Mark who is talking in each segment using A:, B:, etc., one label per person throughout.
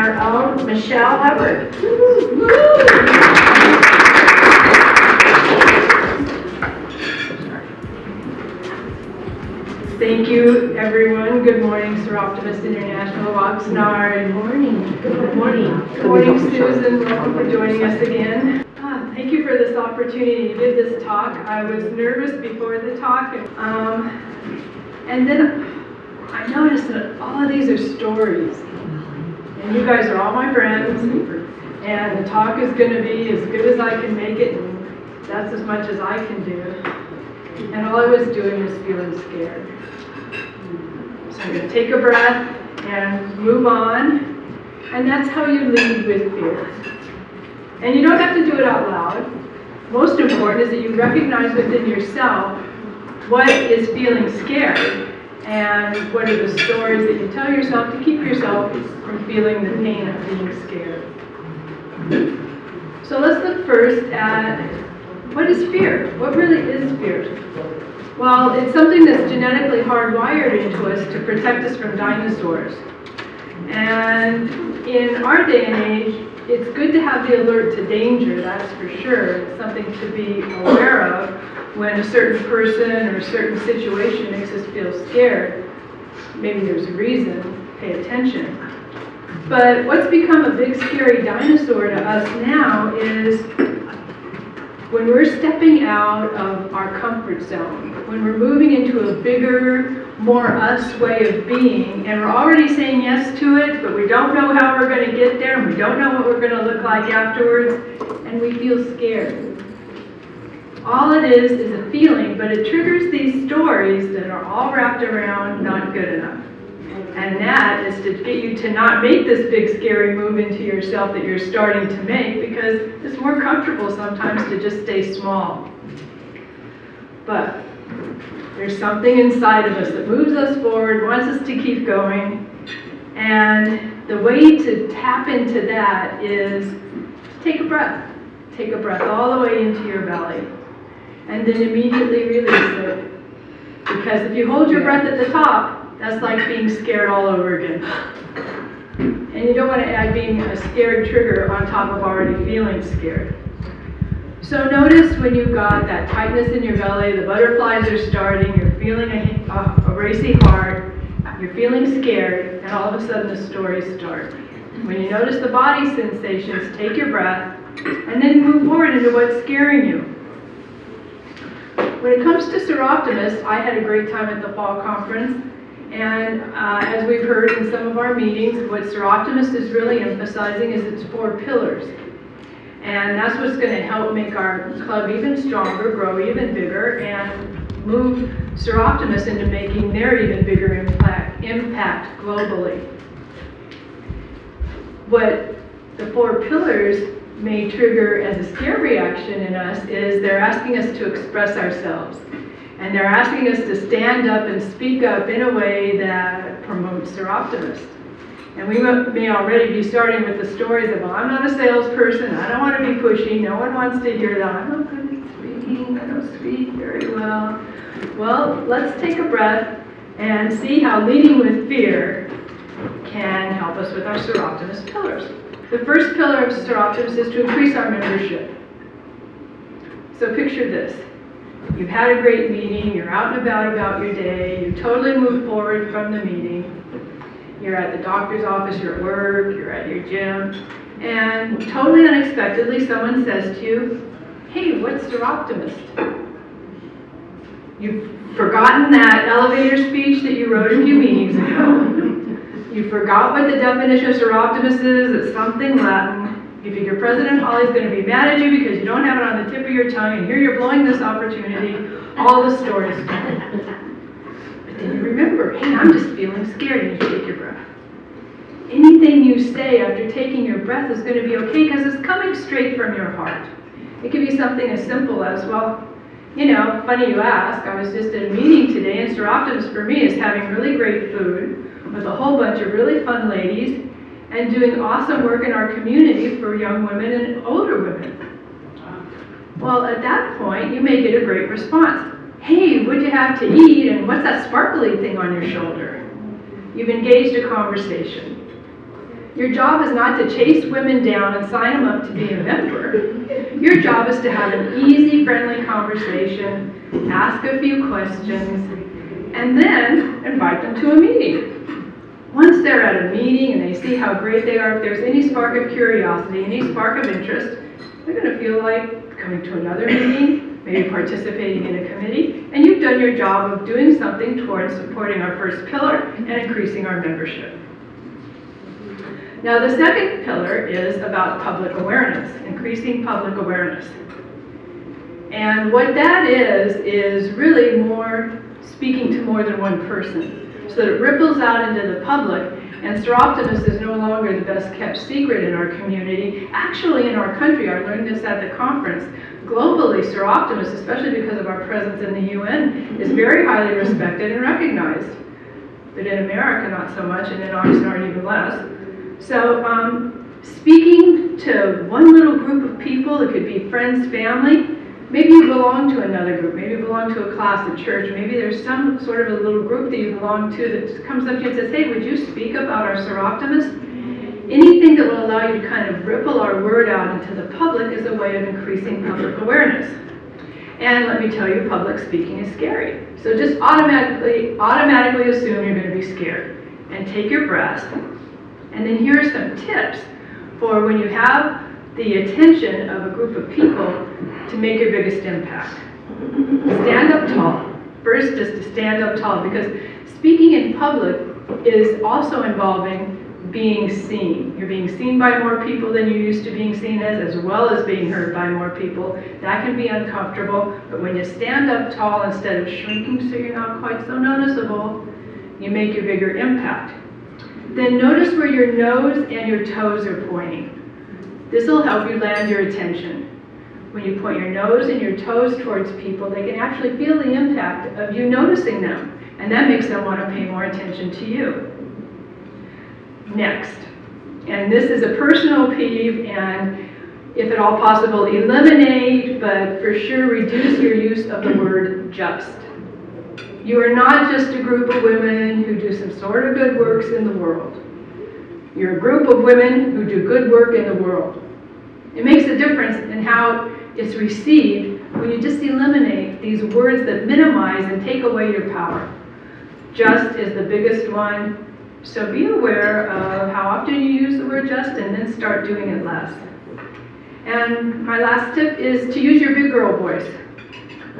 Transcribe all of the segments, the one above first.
A: our own Michelle Hubbard. Thank you, everyone. Good morning, Soroptimist International, Oxnard. Good morning. Good morning. Good morning, Susan. Welcome for joining us again. Thank you for this opportunity to give this talk. I was nervous before the talk, and then I noticed that all of these are stories. And you guys are all my friends, and the talk is going to be as good as I can make it, and that's as much as I can do. And all I was doing was feeling scared. So I'm going to take a breath and move on, and that's how you lead with fear. And you don't have to do it out loud. Most important is that you recognize within yourself what is feeling scared, and what are the stories that you tell yourself to keep yourself from feeling the pain of being scared. So let's look first at what is fear? What really is fear? Well, it's something that's genetically hardwired into us to protect us from dinosaurs. And in our day and age, it's good to have the alert to danger, that's for sure. It's something to be aware of when a certain person or a certain situation makes us feel scared. Maybe there's a reason, pay attention. But what's become a big scary dinosaur to us now is when we're stepping out of our comfort zone, when we're moving into a bigger, more us way of being, and we're already saying yes to it, but we don't know how we're going to get there, and we don't know what we're going to look like afterwards, and we feel scared. All it is a feeling, but it triggers these stories that are all wrapped around not good enough. And that is to get you to not make this big scary move into yourself that you're starting to make, because it's more comfortable sometimes to just stay small. But there's something inside of us that moves us forward, wants us to keep going. And the way to tap into that is to take a breath. Take a breath all the way into your belly. And then immediately release it. Because if you hold your breath at the top, that's like being scared all over again. And you don't want to add being a scared trigger on top of already feeling scared. So notice when you've got that tightness in your belly, the butterflies are starting, you're feeling a racy heart, you're feeling scared, and all of a sudden the stories start. When you notice the body sensations, take your breath, and then move forward into what's scaring you. When it comes to Soroptimist, I had a great time at the fall conference. And as we've heard in some of our meetings, what Soroptimist is really emphasizing is its 4 pillars. And that's what's going to help make our club even stronger, grow even bigger, and move Soroptimist into making their even bigger impact globally. What the 4 pillars may trigger as a scare reaction in us is they're asking us to express ourselves. And they're asking us to stand up and speak up in a way that promotes Soroptimist. And we may already be starting with the stories of, well, I'm not a salesperson, I don't want to be pushy, no one wants to hear that, I'm not good at speaking, I don't speak very well. Well, let's take a breath and see how leading with fear can help us with our Soroptimist pillars. The first pillar of Soroptimist is to increase our membership. So picture this. You've had a great meeting, you're out and about your day, you totally move forward from the meeting. You're at the doctor's office, you're at work, you're at your gym, and totally unexpectedly someone says to you, hey, what's Soroptimist? You've forgotten that elevator speech that you wrote a few meetings ago. You forgot what the definition of Soroptimist is, it's something Latin. You figure President Holly's going to be mad at you because you don't have it on the tip of your tongue, and here you're blowing this opportunity, all the stories. But then you remember, hey, I'm just feeling scared, and you take your breath. Anything you say after taking your breath is going to be okay because it's coming straight from your heart. It could be something as simple as, well, you know, funny you ask, I was just at a meeting today, and Soroptimist for me is having really great food with a whole bunch of really fun ladies, and doing awesome work in our community for young women and older women. Well, at that point, you may get a great response. Hey, what'd you have to eat, and what's that sparkly thing on your shoulder? You've engaged a conversation. Your job is not to chase women down and sign them up to be a member. Your job is to have an easy, friendly conversation, ask a few questions, and then invite them to a meeting. Once they're at a meeting and they see how great they are, if there's any spark of curiosity, any spark of interest, they're going to feel like coming to another meeting, maybe participating in a committee, and you've done your job of doing something towards supporting our first pillar and increasing our membership. Now, the second pillar is about public awareness, increasing public awareness. And what that is really more speaking to more than one person, so that it ripples out into the public, and Soroptimist is no longer the best kept secret in our community. Actually, in our country, I learned this at the conference, globally, Soroptimist, especially because of our presence in the UN, is very highly respected and recognized. But in America, not so much, and in Oxnard, even less. So, speaking to one little group of people, it could be friends, family, maybe you belong to another group, maybe you belong to a class at church, maybe there's some sort of a little group that you belong to that comes up to you and says, hey, would you speak about our Soroptimist? Anything that will allow you to kind of ripple our word out into the public is a way of increasing public awareness. And let me tell you, public speaking is scary. So just automatically assume you're going to be scared. And take your breath. And then here are some tips for when you have the attention of a group of people to make your biggest impact. Stand up tall. First is to stand up tall, because speaking in public is also involving being seen. You're being seen by more people than you used to being seen as well as being heard by more people. That can be uncomfortable, but when you stand up tall instead of shrinking so you're not quite so noticeable, you make your bigger impact. Then notice where your nose and your toes are pointing. This will help you land your attention. When you point your nose and your toes towards people, they can actually feel the impact of you noticing them, and that makes them want to pay more attention to you. Next, and this is a personal peeve, and if at all possible, eliminate, but for sure reduce your use of the word just. You are not just a group of women who do some sort of good works in the world. You're a group of women who do good work in the world. It makes a difference in how it's received when you just eliminate these words that minimize and take away your power. Just is the biggest one, so be aware of how often you use the word just and then start doing it less. And my last tip is to use your big girl voice.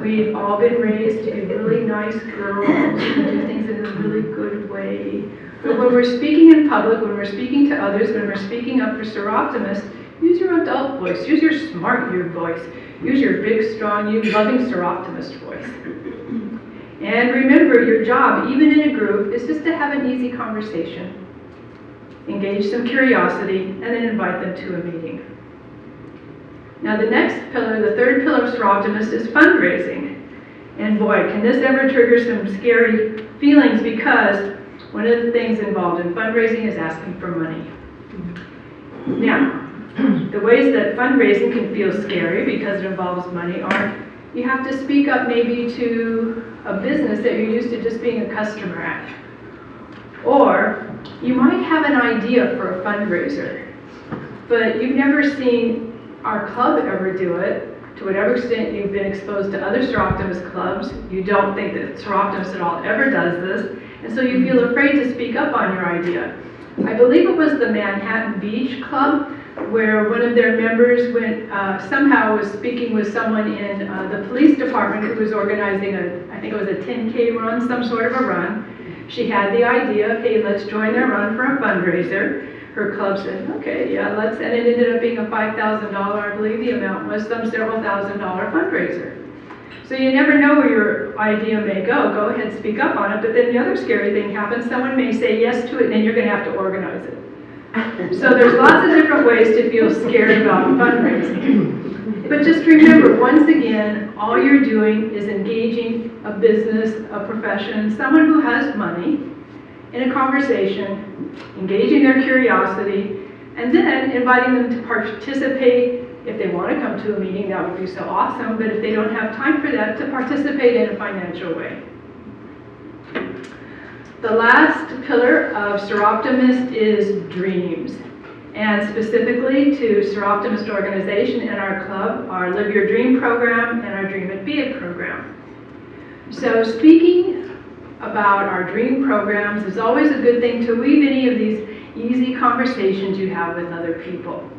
A: We've all been raised to be really nice girls, to do things in a really good way. But when we're speaking in public, when we're speaking to others, when we're speaking up for Soroptimists, use your adult voice, use your smart you voice, use your big, strong, you loving Soroptimist voice. And remember, your job, even in a group, is just to have an easy conversation, engage some curiosity, and then invite them to a meeting. Now the next pillar, the third pillar of Soroptimist, is fundraising. And boy, can this ever trigger some scary feelings, because one of the things involved in fundraising is asking for money. Now, the ways that fundraising can feel scary because it involves money are you have to speak up maybe to a business that you're used to just being a customer at. Or you might have an idea for a fundraiser, but you've never seen our club ever do it. To whatever extent you've been exposed to other Soroptimist clubs, you don't think that Soroptimist at all ever does this, and so you feel afraid to speak up on your idea. I believe it was the Manhattan Beach Club, where one of their members went, somehow was speaking with someone in the police department who was organizing I think it was a 10K run, some sort of a run. She had the idea of, hey, let's join their run for a fundraiser. Her club said, okay, yeah, let's, and it ended up being a $5,000, I believe the amount was, some several $1,000 fundraiser. So you never know where your idea may go. Go ahead, speak up on it, but then the other scary thing happens. Someone may say yes to it, and then you're going to have to organize it. So there's lots of different ways to feel scared about fundraising. But just remember, once again, all you're doing is engaging a business, a profession, someone who has money in a conversation, engaging their curiosity, and then inviting them to participate. If they want to come to a meeting, that would be so awesome, but if they don't have time for that, to participate in a financial way. The last pillar of Soroptimist is dreams. and specifically to Soroptimist Organization and our club, our Live Your Dream program and our Dream It Be It program. So speaking about our dream programs is always a good thing to weave any of these easy conversations you have with other people.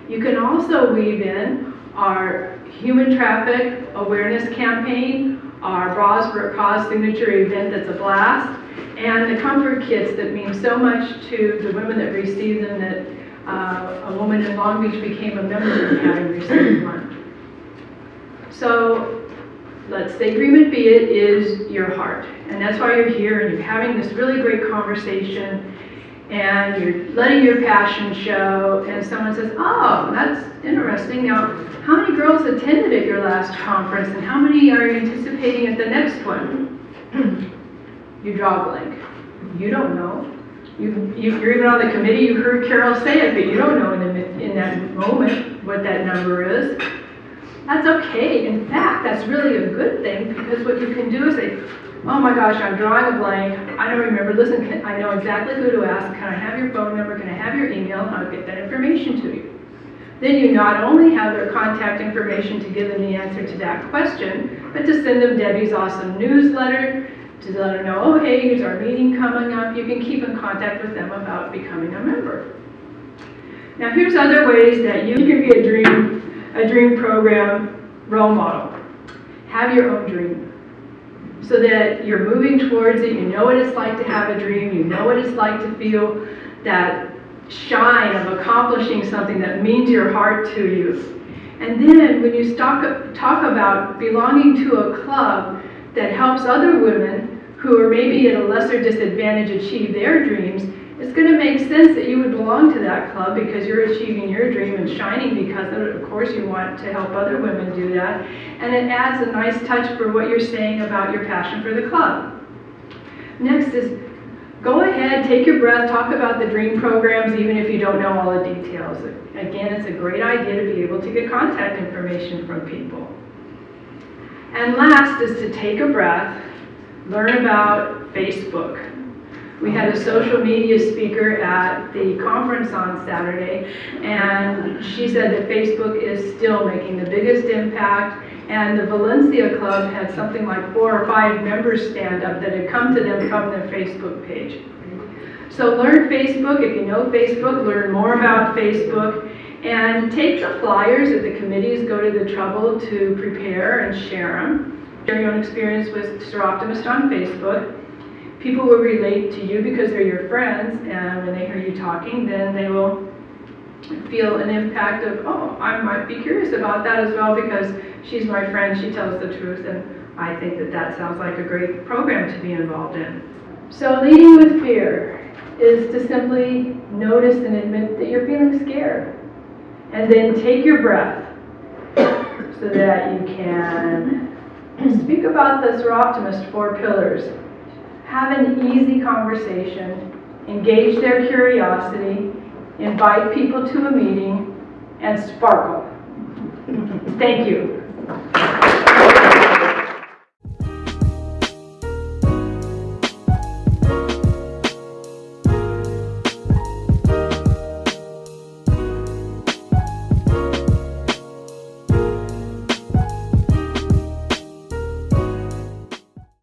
A: You can also weave in our human traffic awareness campaign, our Bras for a Cause signature event that's a blast, and the comfort kits that mean so much to the women that receive them that a woman in Long Beach became a member of having received one. So let's say Dream It Be It is your heart, and that's why you're here and you're having this really great conversation and you're letting your passion show, and someone says, oh, that's interesting. Now, how many girls attended at your last conference and how many are you anticipating at the next one? You draw a blank. You don't know. You're even on the committee, you heard Carol say it, but you don't know in that moment what that number is. That's okay. In fact, that's really a good thing, because what you can do is say, oh my gosh, I'm drawing a blank. I don't remember. Listen, I know exactly who to ask. Can I have your phone number? Can I have your email? I'll get that information to you. Then you not only have their contact information to give them the answer to that question, but to send them Debbie's awesome newsletter, to let her know, oh, hey, here's our meeting coming up. You can keep in contact with them about becoming a member. Now, here's other ways that you can be a dream program role model. Have your own dream, so that you're moving towards it. You know what it's like to have a dream. You know what it's like to feel that shine of accomplishing something that means your heart to you. And then when you talk about belonging to a club that helps other women who are maybe at a lesser disadvantage achieve their dreams, it's going to make sense that you would belong to that club, because you're achieving your dream and shining because of it. Of course, you want to help other women do that. And it adds a nice touch for what you're saying about your passion for the club. Next is, go ahead, take your breath, talk about the dream programs, even if you don't know all the details. Again, it's a great idea to be able to get contact information from people. And last is to take a breath, learn about Facebook. We had a social media speaker at the conference on Saturday, and she said that Facebook is still making the biggest impact, and the Valencia Club had something like 4 or 5 members stand up that had come to them from their Facebook page. So learn Facebook. If you know Facebook, learn more about Facebook, and take the flyers that the committees go to the trouble to prepare and share them. Share your own experience with Soroptimist on Facebook. People will relate to you because they're your friends, and when they hear you talking, then they will feel an impact of, oh, I might be curious about that as well because she's my friend, she tells the truth, and I think that that sounds like a great program to be involved in. So leading with fear is to simply notice and admit that you're feeling scared, and then take your breath so that you can speak about the Soroptimist 4 pillars. Have an easy conversation, engage their curiosity, invite people to a meeting, and sparkle. Thank you.